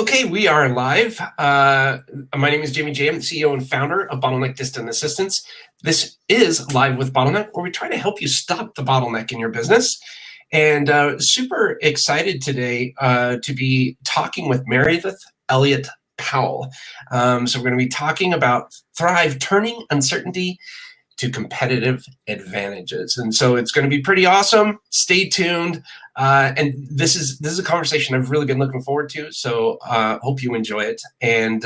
Okay, we are live. My name is Jamie J. I'm the CEO and founder of Bottleneck Distant Assistance. This is Live with Bottleneck, where we try to help you stop the bottleneck in your business. And super excited today to be talking with Meridith Elliott Powell. So we're going to be talking about Thrive, turning uncertainty to competitive advantages. And so it's going to be pretty awesome. Stay tuned. And this is a conversation I've really been looking forward to. So hope you enjoy it. And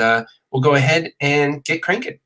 we'll go ahead and get cranking.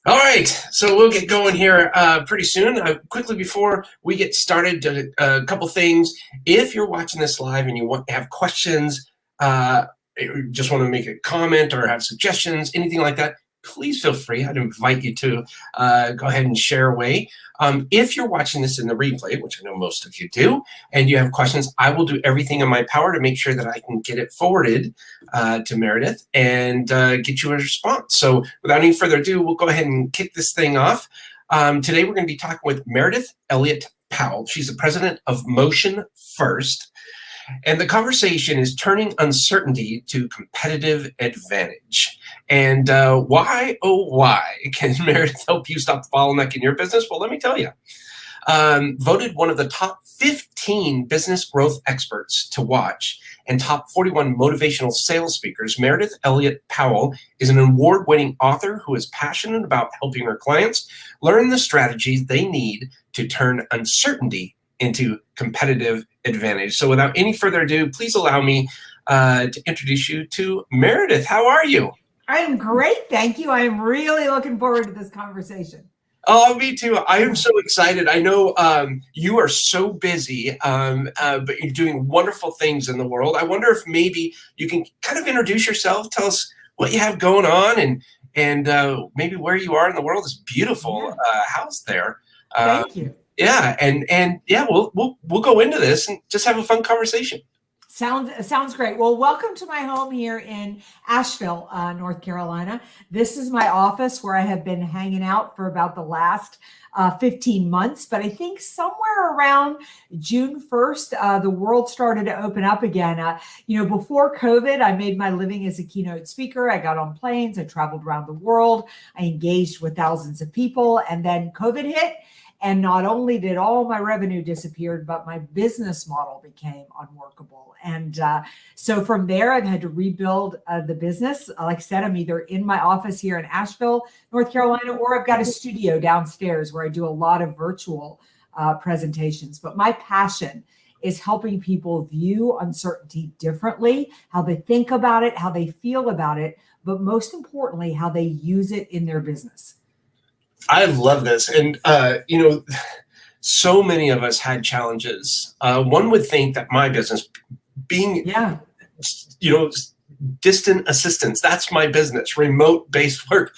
All right, so we'll get going here pretty soon. Quickly before we get started, a couple things. If you're watching this live and you want to have questions, just want to make a comment or have suggestions, anything like that, please feel free. I'd invite you to go ahead and share away. If you're watching this in the replay, which I know most of you do, and you have questions, I will do everything in my power to make sure that I can get it forwarded to Meridith and get you a response. So without any further ado, we'll go ahead and kick this thing off. Today, we're going to be talking with Meridith Elliott Powell. She's the president of Motion First. And the conversation is turning uncertainty to competitive advantage. And why, oh, why can Meridith help you stop the bottleneck in your business? Well, let me tell you. Voted one of the top 15 business growth experts to watch and top 41 motivational sales speakers, Meridith Elliott Powell is an award-winning author who is passionate about helping her clients learn the strategies they need to turn uncertainty into competitive advantage. So without any further ado, please allow me to introduce you to Meridith. How are you? I am great. Thank you. I am really looking forward to this conversation. Oh, me too. I am so excited. I know you are so busy, but you're doing wonderful things in the world. I wonder if maybe you can kind of introduce yourself, tell us what you have going on, and maybe where you are in the world. This beautiful house there. Thank you. Yeah, and yeah, we'll go into this and just have a fun conversation. Sounds great. Well, welcome to my home here in Asheville, North Carolina. This is my office where I have been hanging out for about the last 15 months. But I think somewhere around June 1st, the world started to open up again. Before COVID, I made my living as a keynote speaker. I got on planes. I traveled around the world. I engaged with thousands of people. And then COVID hit. And not only did all my revenue disappear, but my business model became unworkable. And so from there, I've had to rebuild the business. Like I said, I'm either in my office here in Asheville, North Carolina, or I've got a studio downstairs where I do a lot of virtual presentations. But my passion is helping people view uncertainty differently, how they think about it, how they feel about it, but most importantly, how they use it in their business. I love this. And, so many of us had challenges. One would think that my business being, distant assistance, that's my business, remote-based work.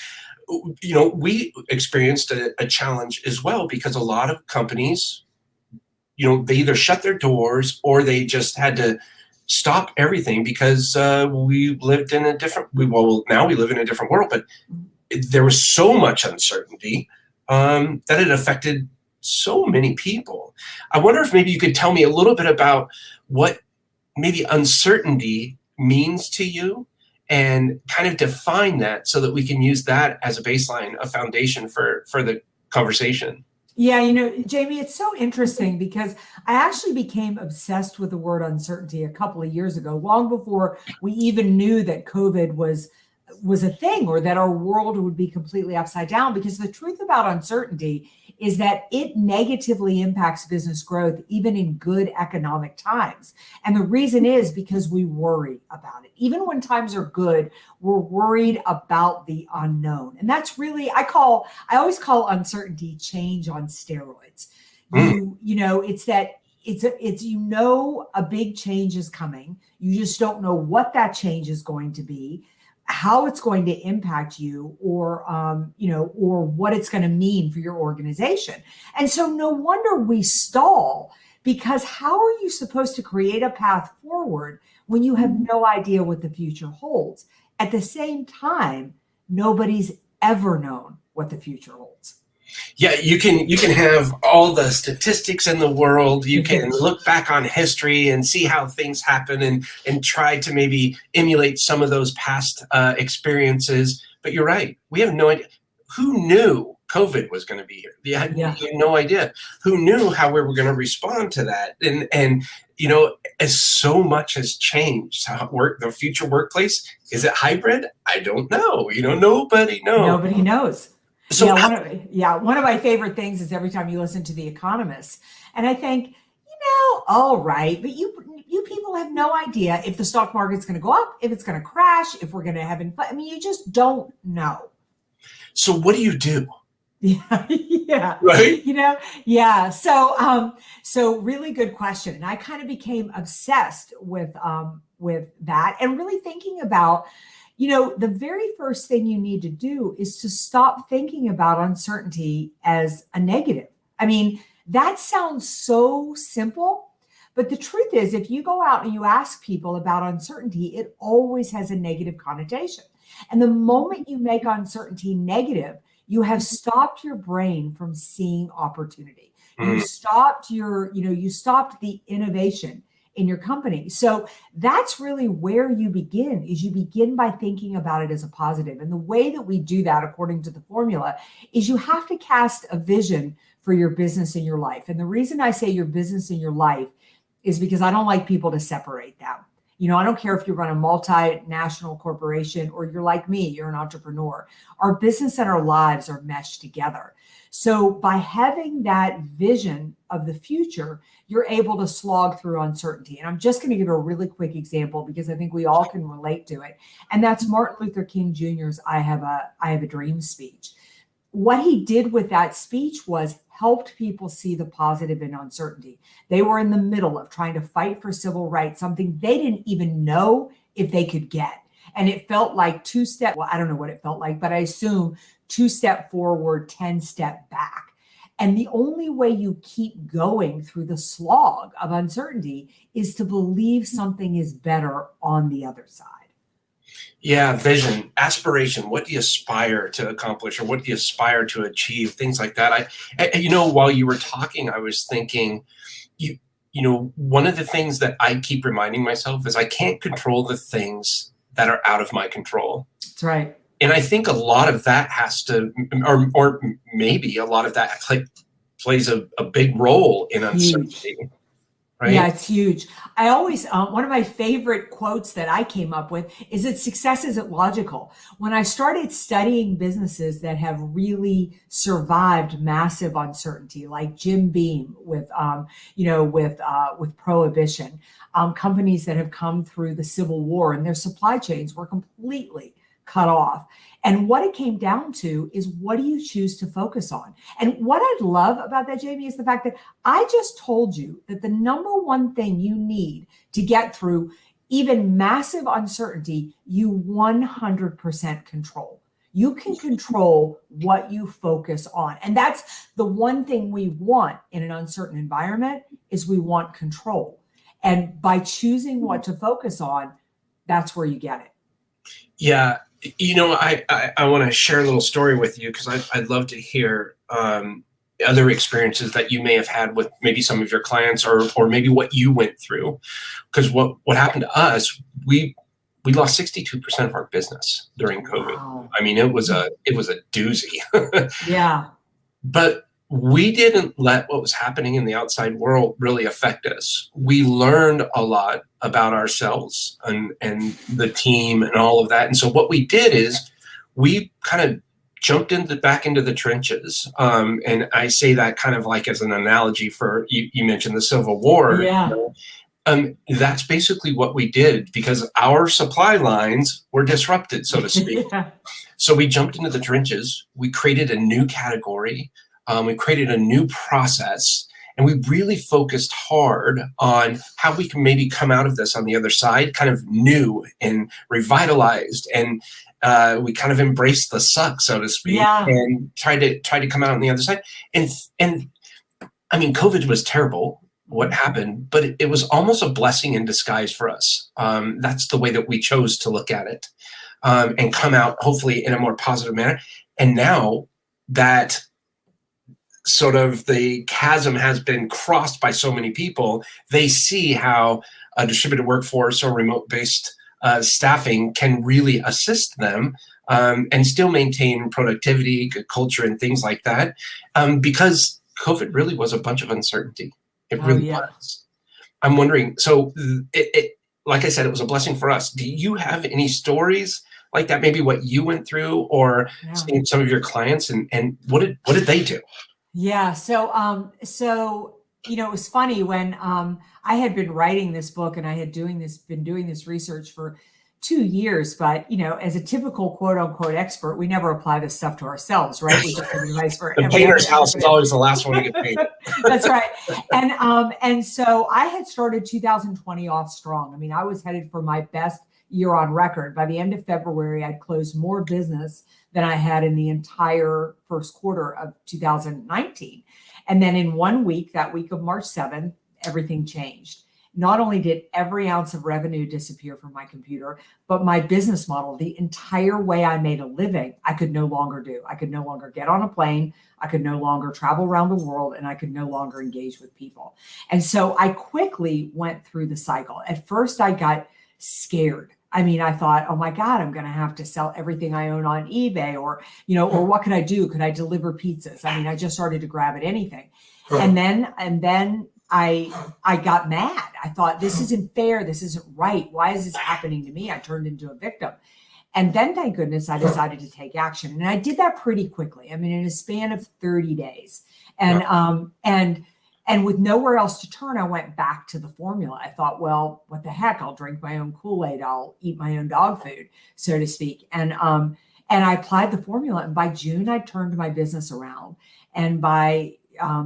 We experienced a challenge as well because a lot of companies, they either shut their doors or they just had to stop everything because we lived in now we live in a different world, but there was so much uncertainty that it affected so many people. I wonder if maybe you could tell me a little bit about what maybe uncertainty means to you and kind of define that so that we can use that as a baseline, a foundation for the conversation. Yeah, Jamie, it's so interesting because I actually became obsessed with the word uncertainty a couple of years ago, long before we even knew that COVID was a thing or that our world would be completely upside down. Because the truth about uncertainty is that it negatively impacts business growth, even in good economic times. And the reason is because we worry about it. Even when times are good, we're worried about the unknown. And that's really, I always call uncertainty change on steroids. It's that it's a big change is coming. You just don't know what that change is going to be, how it's going to impact you, or what it's going to mean for your organization. And so no wonder we stall, because how are you supposed to create a path forward when you have no idea what the future holds? At the same time, nobody's ever known what the future holds. Yeah, you can have all the statistics in the world. You can look back on history and see how things happen and try to maybe emulate some of those past experiences. But you're right. We have no idea. Who knew COVID was going to be here? We had no idea. Who knew how we were going to respond to that? And as so much has changed, the future workplace, is it hybrid? I don't know. Nobody knows. Nobody knows. So one of my favorite things is every time you listen to The Economist, and I think, all right, but you people have no idea if the stock market's going to go up, if it's going to crash, if we're going to have inflation. I mean, you just don't know. So what do you do? Yeah. Right. So really good question. And I kind of became obsessed with that, and really thinking about, the very first thing you need to do is to stop thinking about uncertainty as a negative. I mean, that sounds so simple, but the truth is, if you go out and you ask people about uncertainty, it always has a negative connotation. And the moment you make uncertainty negative, you have stopped your brain from seeing opportunity. You stopped you stopped the innovation in your company. So that's really where you begin, is you begin by thinking about it as a positive. And the way that we do that, according to the formula, is you have to cast a vision for your business and your life. And the reason I say your business and your life is because I don't like people to separate them. I don't care if you run a multinational corporation or you're like me, you're an entrepreneur. Our business and our lives are meshed together. So by having that vision of the future, you're able to slog through uncertainty. And I'm just going to give a really quick example because I think we all can relate to it. And that's Martin Luther King Jr.'s I Have a Dream speech. What he did with that speech was helped people see the positive in uncertainty. They were in the middle of trying to fight for civil rights, something they didn't even know if they could get. And it felt like I don't know what it felt like, but I assume 2 step forward, 10 step back. And the only way you keep going through the slog of uncertainty is to believe something is better on the other side. Yeah, vision, aspiration. What do you aspire to accomplish, or what do you aspire to achieve? Things like that. While you were talking, I was thinking, one of the things that I keep reminding myself is I can't control the things that are out of my control. That's right. And I think a lot of that has to, or maybe a lot of that plays a big role in uncertainty. Right? Yeah, it's huge. I always, one of my favorite quotes that I came up with is that success isn't logical. When I started studying businesses that have really survived massive uncertainty, like Jim Beam with Prohibition, companies that have come through the Civil War and their supply chains were completely cut off. And what it came down to is, what do you choose to focus on? And what I love about that, Jamie, is the fact that I just told you that the number one thing you need to get through even massive uncertainty, you 100% control. You can control what you focus on. And that's the one thing we want in an uncertain environment, is we want control. And by choosing what to focus on, that's where you get it. Yeah. I want to share a little story with you, because I'd love to hear other experiences that you may have had with maybe some of your clients, or maybe what you went through. Because what happened to us, we lost 62% of our business during COVID. Wow. I mean, it was a doozy. Yeah. But we didn't let what was happening in the outside world really affect us. We learned a lot about ourselves and the team and all of that. And so what we did is we kind of jumped back into the trenches. And I say that kind of like as an analogy for, you mentioned the Civil War. Yeah. That's basically what we did because our supply lines were disrupted, so to speak. Yeah. So we jumped into the trenches. We created a new category. We created a new process. And we really focused hard on how we can maybe come out of this on the other side, kind of new and revitalized. And we kind of embraced the suck, so to speak, Yeah. and tried to come out on the other side. And I mean, COVID was terrible, what happened, but it was almost a blessing in disguise for us. That's the way that we chose to look at it, and come out hopefully in a more positive manner. And now that sort of the chasm has been crossed by so many people, they see how a distributed workforce or remote-based staffing can really assist them and still maintain productivity, good culture, and things like that, because COVID really was a bunch of uncertainty. It really was. I'm wondering, so like I said, it was a blessing for us. Do you have any stories like that, maybe what you went through or seeing some of your clients, and what did they do? Yeah. So, it was funny when I had been writing this book and I had been doing this research for 2 years, but as a typical quote unquote expert, we never apply this stuff to ourselves, right? We just have advice for the painter's house is always the last one to get painted. That's right. And so I had started 2020 off strong. I mean, I was headed for my best year on record. By the end of February, I'd closed more business than I had in the entire first quarter of 2019. And then in 1 week, that week of March 7th, everything changed. Not only did every ounce of revenue disappear from my computer, but my business model, the entire way I made a living, I could no longer do. I could no longer get on a plane. I could no longer travel around the world, and I could no longer engage with people. And so I quickly went through the cycle. At first, I got scared. I mean, I thought, oh my God, I'm going to have to sell everything I own on eBay, or what could I do? Could I deliver pizzas? I mean, I just started to grab at anything. And then I got mad. I thought, this isn't fair. This isn't right. Why is this happening to me? I turned into a victim. And then, thank goodness, I decided to take action. And I did that pretty quickly. I mean, in a span of 30 days. And with nowhere else to turn, I went back to the formula. I thought, well, what the heck? I'll drink my own Kool-Aid. I'll eat my own dog food, so to speak. And I applied the formula. And by June, I turned my business around. And by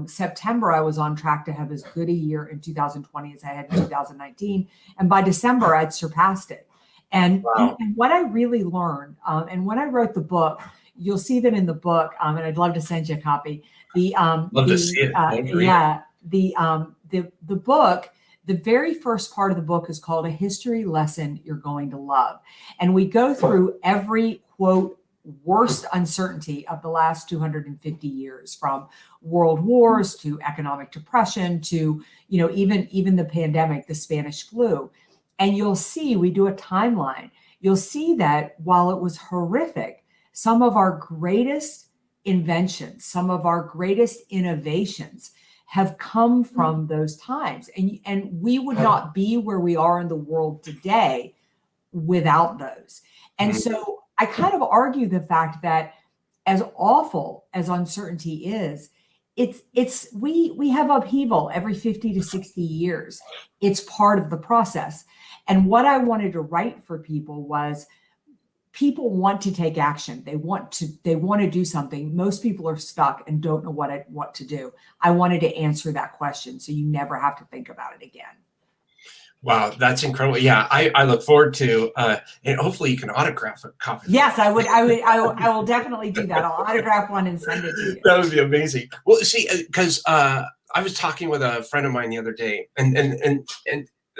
September, I was on track to have as good a year in 2020 as I had in 2019. And by December, I'd surpassed it. And what I really learned, and when I wrote the book, you'll see that in the book, and I'd love to send you a copy. Love to see it. The book, the very first part of the book is called A History Lesson You're Going to Love. And we go through every, quote, worst uncertainty of the last 250 years, from world wars to economic depression to, even the pandemic, the Spanish flu. And you'll see, we do a timeline. You'll see that while it was horrific, some of our greatest inventions, some of our greatest innovations have come from those times. And we would not be where we are in the world today without those. And so I kind of argue the fact that, as awful as uncertainty is, we have upheaval every 50 to 60 years. It's part of the process. And what I wanted to write for people was, people want to take action. They want to do something. Most people are stuck and don't know what to do. I wanted to answer that question, so you never have to think about it again. Wow, that's incredible. Yeah, I look forward to, and hopefully you can autograph a copy. Yes, I will definitely do that. I'll autograph one and send it to you. That would be amazing. Well, see, because I was talking with a friend of mine the other day, and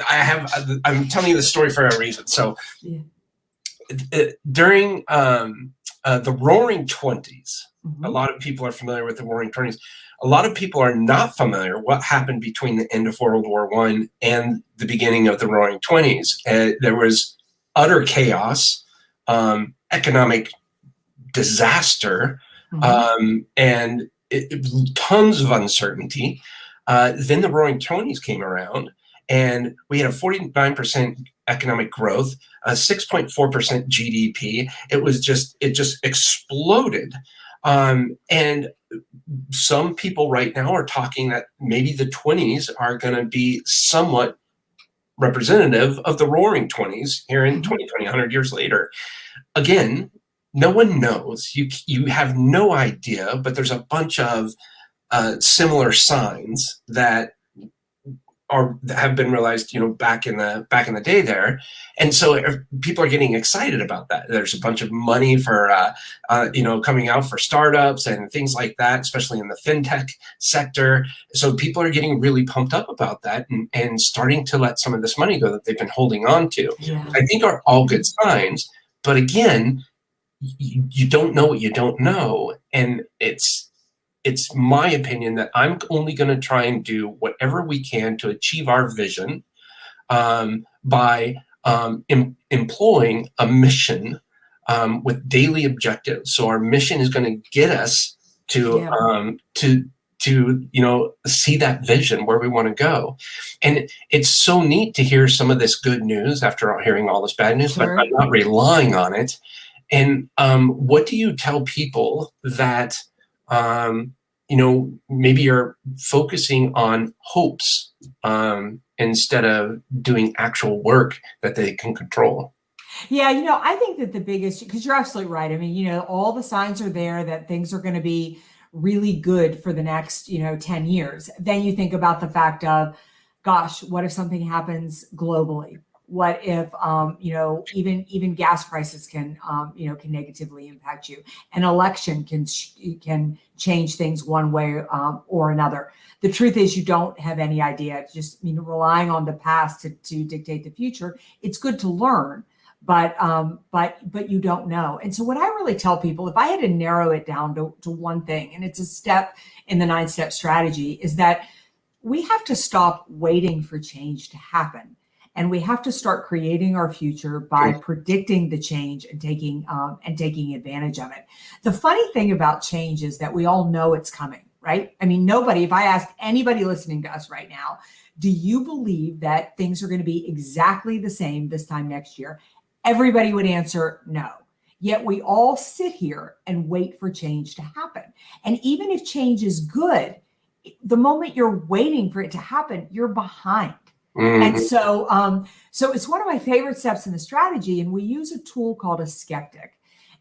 I'm telling you the story for a reason. So during the Roaring Twenties, a lot of people are familiar with the Roaring Twenties. A lot of people are not familiar what happened between the end of World War I and the beginning of the Roaring Twenties. There was utter chaos, economic disaster, and tons of uncertainty. Then the Roaring Twenties came around, and we had a 49% economic growth, a 6.4% GDP. It just exploded. And some people right now are talking that maybe the 20s are going to be somewhat representative of the roaring 20s here in 2020, 100 years later. Again, no one knows. You have no idea, but there's a bunch of similar signs that have been realized, back in the day there, and so people are getting excited about that. There's a bunch of money for coming out for startups and things like that, especially in the fintech sector. So people are getting really pumped up about that and starting to let some of this money go that they've been holding on to. Yeah. I think are all good signs, but again, you don't know what you don't know, and it's my opinion that I'm only going to try and do whatever we can to achieve our vision by employing a mission with daily objectives. So our mission is going to get us to see that vision where we want to go. And it's so neat to hear some of this good news after hearing all this bad news, Sure. but I'm not relying on it. And what do you tell people that maybe you're focusing on hopes instead of doing actual work that they can control? Yeah, I think that the biggest, because you're absolutely right. I mean, all the signs are there that things are going to be really good for the next, 10 years. Then you think about the fact of, gosh, what if something happens globally? What if, even gas prices can negatively impact you? An election can change things one way or another. The truth is, you don't have any idea. Just relying on the past to dictate the future. It's good to learn, but you don't know. And so, what I really tell people, if I had to narrow it down to one thing, and it's a step in the 9-step strategy, is that we have to stop waiting for change to happen. And we have to start creating our future by predicting the change and taking advantage of it. The funny thing about change is that we all know it's coming, right? I mean, if I asked anybody listening to us right now, do you believe that things are going to be exactly the same this time next year? Everybody would answer no. Yet we all sit here and wait for change to happen. And even if change is good, the moment you're waiting for it to happen, you're behind. And so it's one of my favorite steps in the strategy. And we use a tool called a skeptic.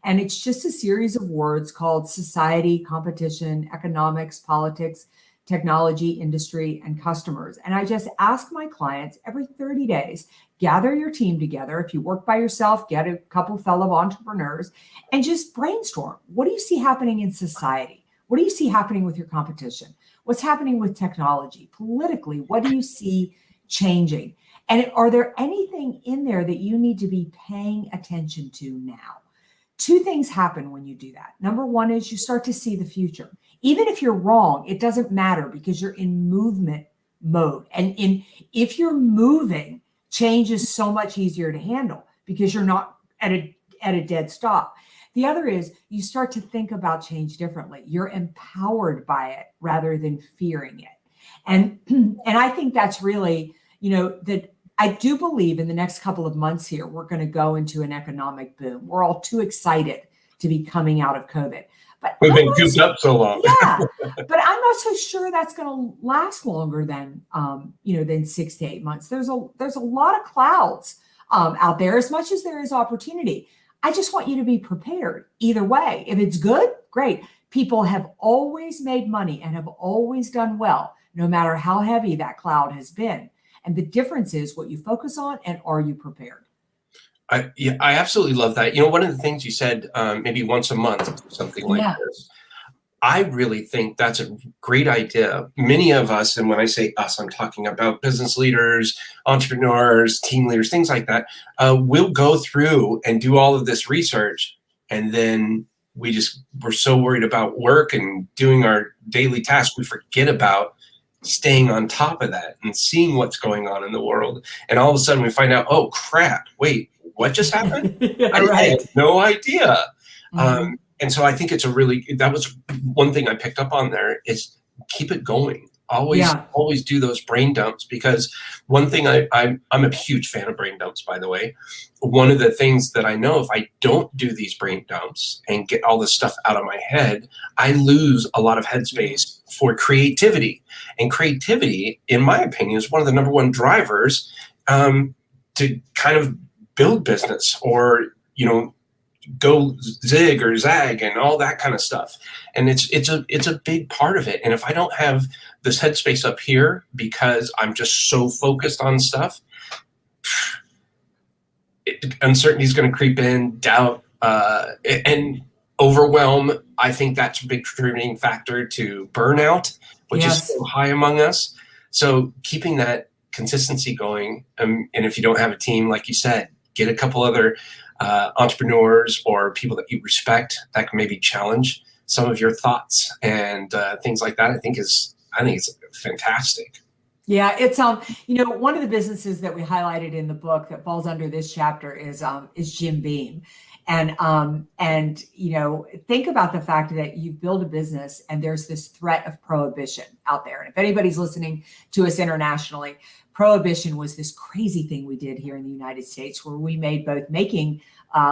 And it's just a series of words called society, competition, economics, politics, technology, industry, and customers. And I just ask my clients every 30 days, gather your team together. If you work by yourself, get a couple fellow entrepreneurs and just brainstorm. What do you see happening in society? What do you see happening with your competition? What's happening with technology? Politically, what do you see changing? And are there anything in there that you need to be paying attention to now? Two things happen when you do that. Number one is you start to see the future. Even if you're wrong, it doesn't matter because you're in movement mode. And if you're moving, change is so much easier to handle because you're not at a dead stop. The other is you start to think about change differently. You're empowered by it rather than fearing it. And I think that's really, that I do believe in the next couple of months here, we're going to go into an economic boom. We're all too excited to be coming out of COVID. But we've been cooped up so long. Yeah, but I'm not so sure that's going to last longer than 6 to 8 months. There's a lot of clouds out there, as much as there is opportunity. I just want you to be prepared either way. If it's good, great. People have always made money and have always done well, no matter how heavy that cloud has been. And the difference is what you focus on and are you prepared? I absolutely love that. One of the things you said, maybe once a month, something like this. I really think that's a great idea. Many of us, and when I say us, I'm talking about business leaders, entrepreneurs, team leaders, things like that, will go through and do all of this research. And then we're so worried about work and doing our daily tasks, we forget about staying on top of that and seeing what's going on in the world. And all of a sudden we find out, oh, crap, wait, what just happened? I had no idea. And so I think that was one thing I picked up on there is keep it going. Yeah. Always do those brain dumps, because one thing I'm a huge fan of brain dumps, by the way. One of the things that I know, if I don't do these brain dumps and get all this stuff out of my head, I lose a lot of headspace for creativity. And creativity, in my opinion, is one of the number one drivers to kind of build business, or, go zig or zag and all that kind of stuff. And it's a big part of it. And if I don't have this headspace up here because I'm just so focused on stuff, uncertainty is going to creep in, doubt, and overwhelm. I think that's a big contributing factor to burnout, which is so high among us. So keeping that consistency going, and if you don't have a team, like you said, get a couple other entrepreneurs or people that you respect that can maybe challenge some of your thoughts and things like that. I think it's fantastic. Yeah, it's one of the businesses that we highlighted in the book that falls under this chapter is Jim Beam. And think about the fact that you've built a business and there's this threat of prohibition out there. And if anybody's listening to us internationally, prohibition was this crazy thing we did here in the United States, where we made both making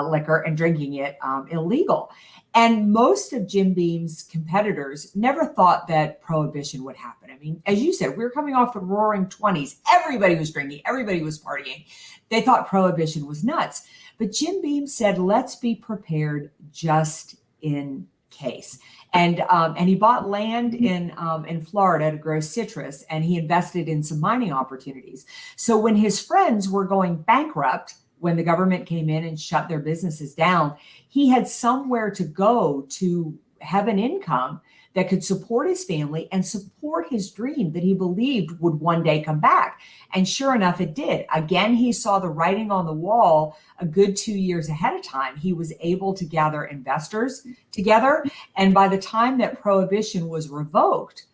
liquor and drinking it illegal. And most of Jim Beam's competitors never thought that prohibition would happen. I mean, as you said, we were coming off the roaring 20s. Everybody was drinking. Everybody was partying. They thought prohibition was nuts. But Jim Beam said, let's be prepared just in case. And he bought land in Florida to grow citrus, and he invested in some mining opportunities. So when his friends were going bankrupt, when the government came in and shut their businesses down, he had somewhere to go to have an income that could support his family and support his dream that he believed would one day come back. And sure enough, it did. Again, he saw the writing on the wall a good 2 years ahead of time. He was able to gather investors together. And by the time that prohibition was revoked,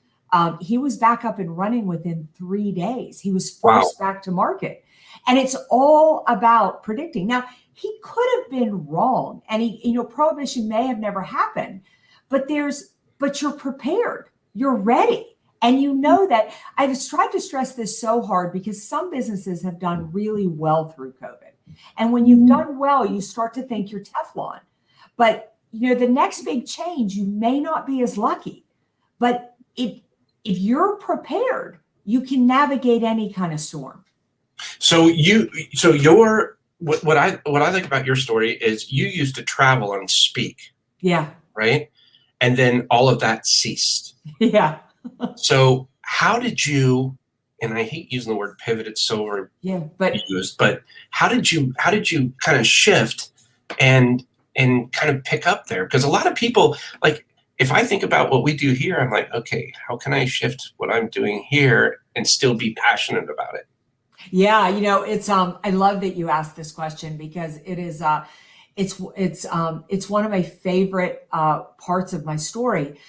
he was back up and running within 3 days. He was forced back to market. And it's all about predicting. Now, he could have been wrong. And prohibition may have never happened, but you're prepared, you're ready. And you know that I've tried to stress this so hard because some businesses have done really well through COVID. And when you've done well, you start to think you're Teflon. But the next big change, you may not be as lucky. But if you're prepared, you can navigate any kind of storm. So what I like about your story is you used to travel and speak. Yeah. Right? And then all of that ceased. Yeah. So how did you, and I hate using the word pivot, it's so overused, but how did you kind of shift and kind of pick up there? Because a lot of people, like, if I think about what we do here, I'm like, okay, how can I shift what I'm doing here and still be passionate about it? Yeah, it's I love that you asked this question, because it is it's one of my favorite parts of my story.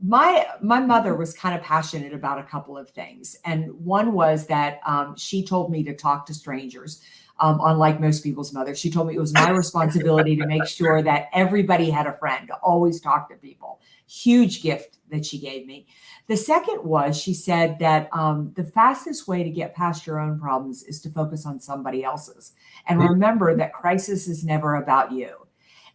My mother was kind of passionate about a couple of things. And one was that she told me to talk to strangers. Unlike most people's mothers, she told me it was my responsibility to make sure that everybody had a friend, to always talk to people. Huge gift that she gave me. The second was, she said that the fastest way to get past your own problems is to focus on somebody else's. And remember that crisis is never about you.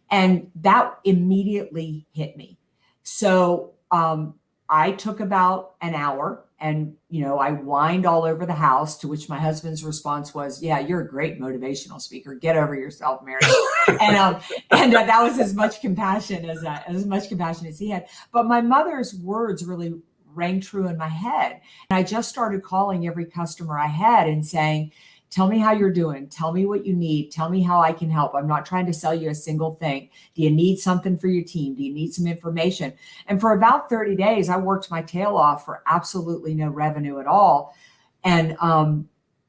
And that immediately hit me. So I took about an hour and, I whined all over the house, to which my husband's response was, yeah, you're a great motivational speaker. Get over yourself, Mary. and that was as much compassion as he had. But my mother's words really rang true in my head. And I just started calling every customer I had and saying, tell me how you're doing. Tell me what you need. Tell me how I can help. I'm not trying to sell you a single thing. Do you need something for your team? Do you need some information? And for about 30 days, I worked my tail off for absolutely no revenue at all. And,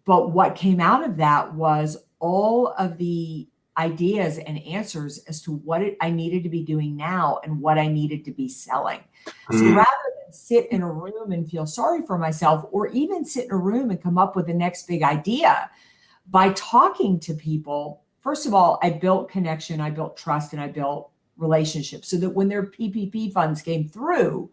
but what came out of that was all of the ideas and answers as to what I needed to be doing now and what I needed to be selling. So rather than sit in a room and feel sorry for myself, or even sit in a room and come up with the next big idea, by talking to people, first of all, I built connection, I built trust, and I built relationships, so that when their PPP funds came through,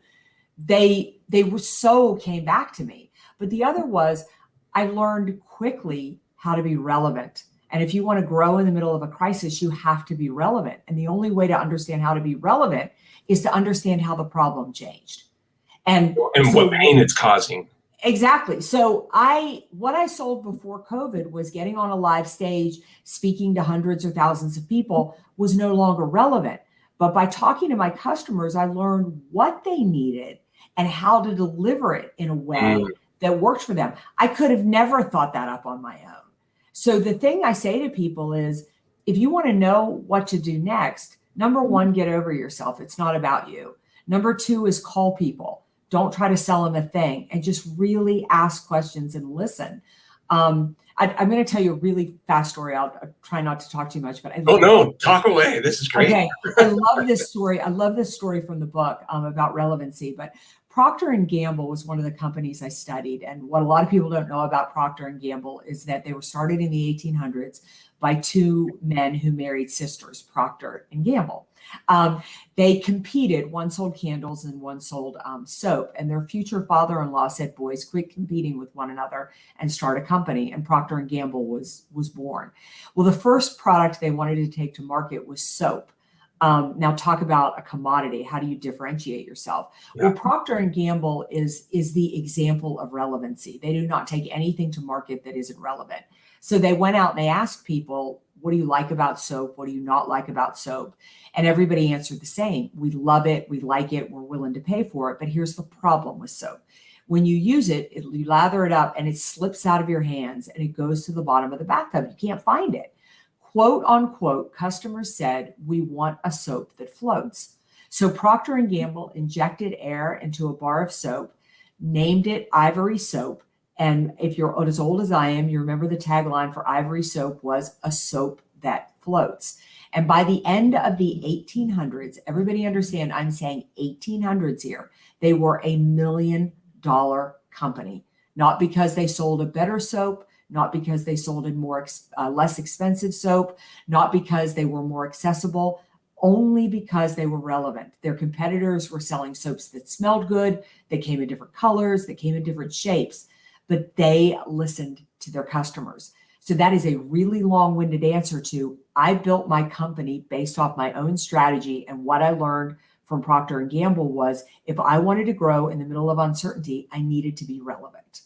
they were so came back to me. But the other was I learned quickly how to be relevant. And if you want to grow in the middle of a crisis, you have to be relevant. And the only way to understand how to be relevant is to understand how the problem changed. And what pain it's causing. Exactly. So what I sold before COVID was getting on a live stage, speaking to hundreds or thousands of people was no longer relevant. But by talking to my customers, I learned what they needed and how to deliver it in a way that worked for them. I could have never thought that up on my own. So the thing I say to people is, if you want to know what to do next, number one, get over yourself. It's not about you. Number two is call people. Don't try to sell them a thing, and just really ask questions and listen. I'm going to tell you a really fast story. I'll try not to talk too much, but talk away. This is great. Okay, I love this story. I love this story from the book about relevancy. But Procter and Gamble was one of the companies I studied, and what a lot of people don't know about Procter and Gamble is that they were started in the 1800s by two men who married sisters, Procter and Gamble. They competed. One sold candles and one sold soap. And their future father-in-law said, "Boys, quit competing with one another and start a company." And Procter and Gamble was born. Well, the first product they wanted to take to market was soap. Now talk about a commodity. How do you differentiate yourself? Yeah. Well, Procter and Gamble is the example of relevancy. They do not take anything to market that isn't relevant. So they went out and they asked people, what do you like about soap? What do you not like about soap? And everybody answered the same. We love it. We like it. We're willing to pay for it. But here's the problem with soap. When you use it, you lather it up and it slips out of your hands and it goes to the bottom of the bathtub. You can't find it. Quote unquote, customers said, "We want a soap that floats." So Procter and Gamble injected air into a bar of soap, named it Ivory Soap. And if you're as old as I am, you remember the tagline for Ivory Soap was "a soap that floats." And by the end of the 1800s, everybody understand, I'm saying 1800s here, they were $1 million company, not because they sold a better soap, not because they sold a less expensive soap, not because they were more accessible, only because they were relevant. Their competitors were selling soaps that smelled good, that came in different colors, that came in different shapes, but they listened to their customers. So that is a really long-winded answer to, I built my company based off my own strategy, and what I learned from Procter and Gamble was, if I wanted to grow in the middle of uncertainty, I needed to be relevant.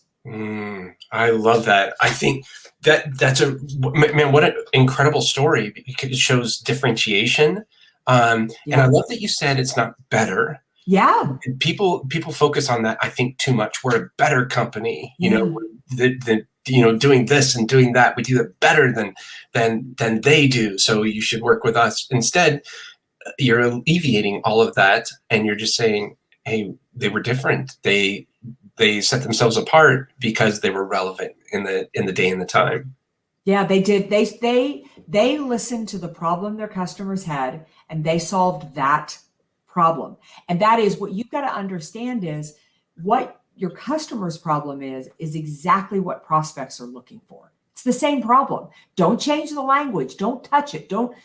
I love that. I think that's what an incredible story, because it shows differentiation. And I love that you said it's not better. Yeah. And people focus on that, I think, too much. We're a better company, doing this and doing that. We do it better than they do. So you should work with us. Instead, you're alleviating all of that, and you're just saying, hey, they were different. They set themselves apart because they were relevant in the day and the time. Yeah, they did. They listened to the problem their customers had, and they solved that problem. And that is what you've got to understand, is what your customer's problem is exactly what prospects are looking for. It's the same problem. Don't change the language. Don't touch it. Don't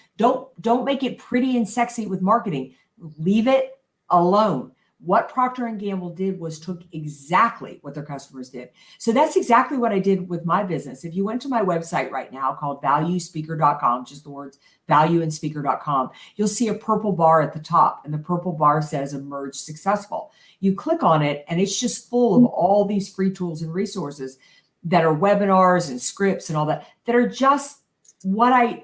make it pretty and sexy with marketing. Leave it alone. What Procter and Gamble did was took exactly what their customers did. So that's exactly what I did with my business. If you went to my website right now called valuespeaker.com, just the words valueandspeaker.com, you'll see a purple bar at the top, and the purple bar says Emerge Successful. You click on it and it's just full of all these free tools and resources that are webinars and scripts and all that are just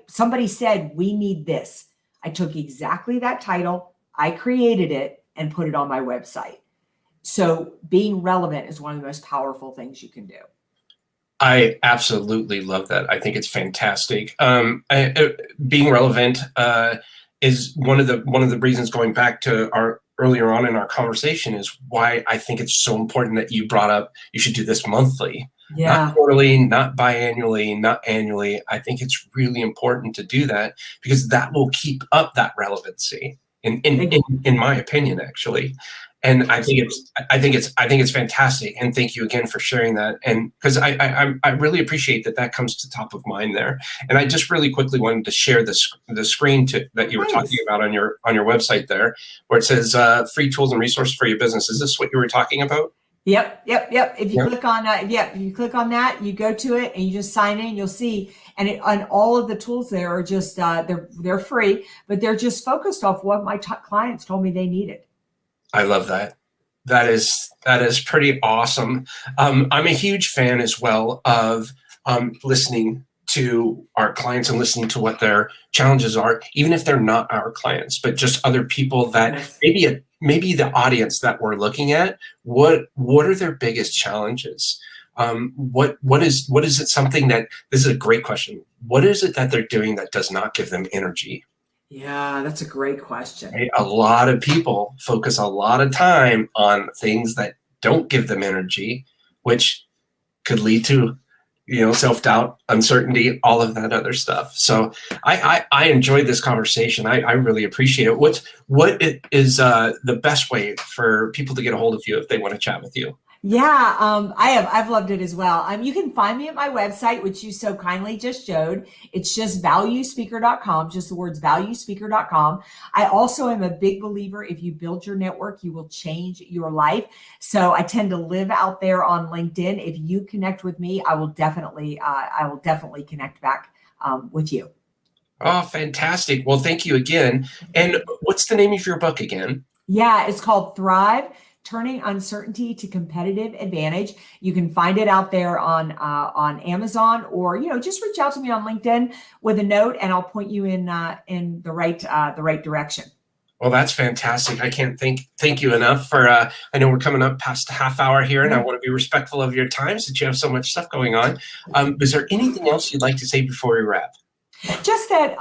somebody said, we need this. I took exactly that title, I created it, and put it on my website. So being relevant is one of the most powerful things you can do. I absolutely love that. I think it's fantastic. Being relevant is one of the reasons, going back to our earlier on in our conversation, is why I think it's so important that you brought up you should do this monthly. Yeah. Not quarterly, not biannually, not annually. I think it's really important to do that, because that will keep up that relevancy. In my opinion, actually. And I think it's fantastic. And thank you again for sharing that. And because I really appreciate that comes to top of mind there. And I just really quickly wanted to share the screen that you were talking about on your website there, where it says free tools and resources for your business. Is this what you were talking about? Yep. If you click on if you click on that, you go to it and you just sign in, you'll see, and all of the tools there are just they're free, but they're just focused off what my clients told me they needed. I love that. That is pretty awesome. I'm a huge fan as well of listening to our clients and listening to what their challenges are, even if they're not our clients, but just other people that maybe the audience that we're looking at. What are their biggest challenges? What is it? Something that this is a great question. What is it that they're doing that does not give them energy? Yeah, that's a great question. A lot of people focus a lot of time on things that don't give them energy, which could lead to, self-doubt, uncertainty, all of that other stuff. So I enjoyed this conversation. I really appreciate it. What is the best way for people to get a hold of you if they want to chat with you? Yeah, I've loved it as well. You can find me at my website, which you so kindly just showed. It's just valuespeaker.com, just the words valuespeaker.com. I also am a big believer, if you build your network, you will change your life. So I tend to live out there on LinkedIn. If you connect with me, I will definitely connect back with you. Oh, fantastic. Well, thank you again. And what's the name of your book again? Yeah, it's called Thrive: Turning Uncertainty to Competitive Advantage. You can find it out there on Amazon, or just reach out to me on LinkedIn with a note, and I'll point you in the right direction. Well, that's fantastic. I can't thank you enough for. I know we're coming up past a half hour here, and I want to be respectful of your time since you have so much stuff going on. Is there anything else you'd like to say before we wrap? Just that,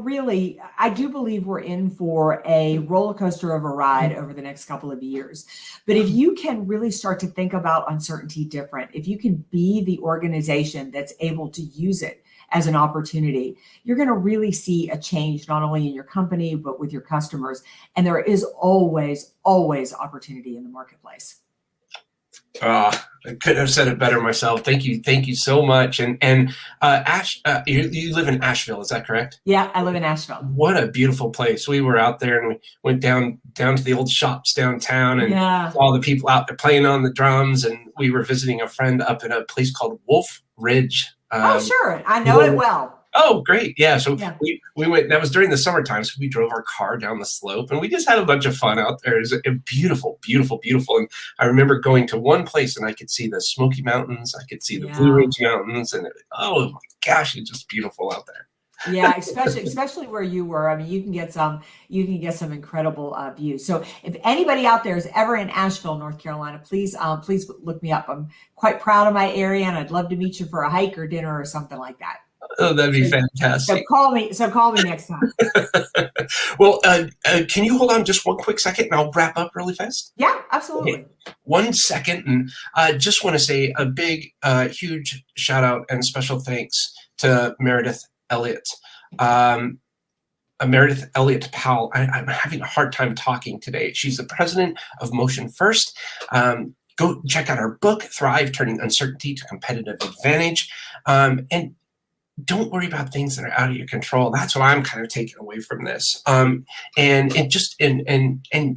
really, I do believe we're in for a roller coaster of a ride over the next couple of years. But if you can really start to think about uncertainty different, if you can be the organization that's able to use it as an opportunity, you're going to really see a change, not only in your company, but with your customers. And there is always, always opportunity in the marketplace. I couldn't have said it better myself. Thank you so much. And Ash, you live in Asheville, is that correct? Yeah, I live in Asheville. What a beautiful place. We were out there and we went down to the old shops downtown and saw the people out there playing on the drums. And we were visiting a friend up in a place called Wolf Ridge. Oh, sure, I know it well. Oh, great. Yeah. So we went, that was during the summertime. So we drove our car down the slope and we just had a bunch of fun out there. It was beautiful, beautiful, beautiful. And I remember going to one place and I could see the Smoky Mountains. I could see the Blue Ridge Mountains, and oh my gosh, it's just beautiful out there. Yeah, especially where you were. I mean, you can get some incredible views. So if anybody out there is ever in Asheville, North Carolina, please look me up. I'm quite proud of my area, and I'd love to meet you for a hike or dinner or something like that. Oh, that'd be fantastic. So call me next time. Well, can you hold on just one quick second and I'll wrap up really fast? Yeah, absolutely. Okay. 1 second. And I just want to say a big, huge shout out and special thanks to Meridith Elliott. Meridith Elliott Powell. I'm having a hard time talking today. She's the president of Motion First. Go check out her book, Thrive: Turning Uncertainty to Competitive Advantage. And don't worry about things that are out of your control. That's what I'm kind of taking away from this. And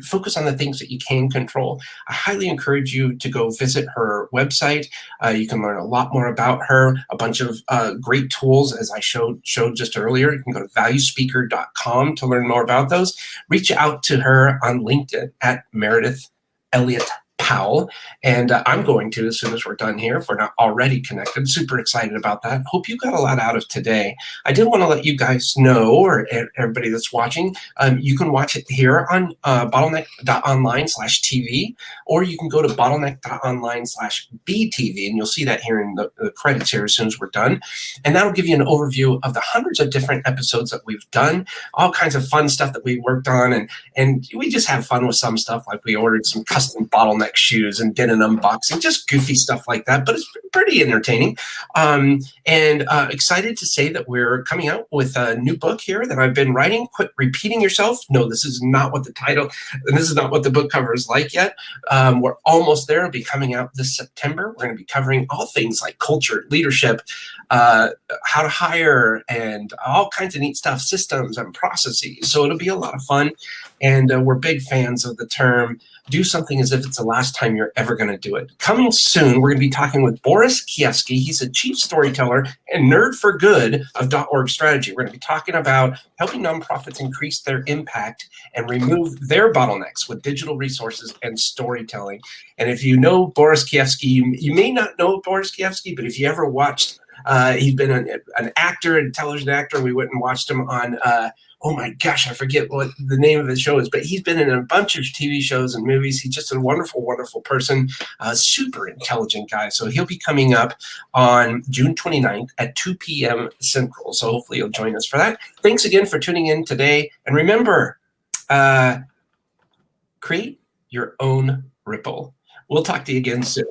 focus on the things that you can control. I highly encourage you to go visit her website. You can learn a lot more about her, a bunch of great tools, as I showed just earlier. You can go to valuespeaker.com to learn more about those. Reach out to her on LinkedIn at Meridith Elliott Powell, and I'm going to, as soon as we're done here, if we're not already connected. Super excited about that. Hope you got a lot out of today. I did want to let you guys know, or everybody that's watching, you can watch it here on Bottleneck.Online/TV, or you can go to Bottleneck.Online/BTV, and you'll see that here in the credits here as soon as we're done. And that'll give you an overview of the hundreds of different episodes that we've done, all kinds of fun stuff that we worked on, and we just have fun with some stuff, like we ordered some custom bottleneck Bottleneck shoes and did an unboxing, just goofy stuff like that, but it's pretty entertaining. And excited to say that we're coming out with a new book here that I've been writing. Quit repeating yourself. No, this is not what the title, and this is not what the book cover is like yet. We're almost there. It'll be coming out this September. We're going to be covering all things like culture, leadership, how to hire, and all kinds of neat stuff, systems and processes. So it'll be a lot of fun. And we're big fans of the term, do something as if it's the last time you're ever going to do it. Coming soon, we're going to be talking with Boris Kievsky. He's a chief storyteller and nerd for good of .org strategy. We're going to be talking about helping nonprofits increase their impact and remove their bottlenecks with digital resources and storytelling. And if you know Boris Kievsky, you may not know Boris Kievsky, but if you ever watched, he's been an actor, a television actor. We went and watched him on oh my gosh, I forget what the name of his show is, but he's been in a bunch of TV shows and movies. He's just a wonderful, wonderful person, super intelligent guy. So he'll be coming up on June 29th at 2 p.m. Central. So hopefully you'll join us for that. Thanks again for tuning in today. And remember, create your own ripple. We'll talk to you again soon.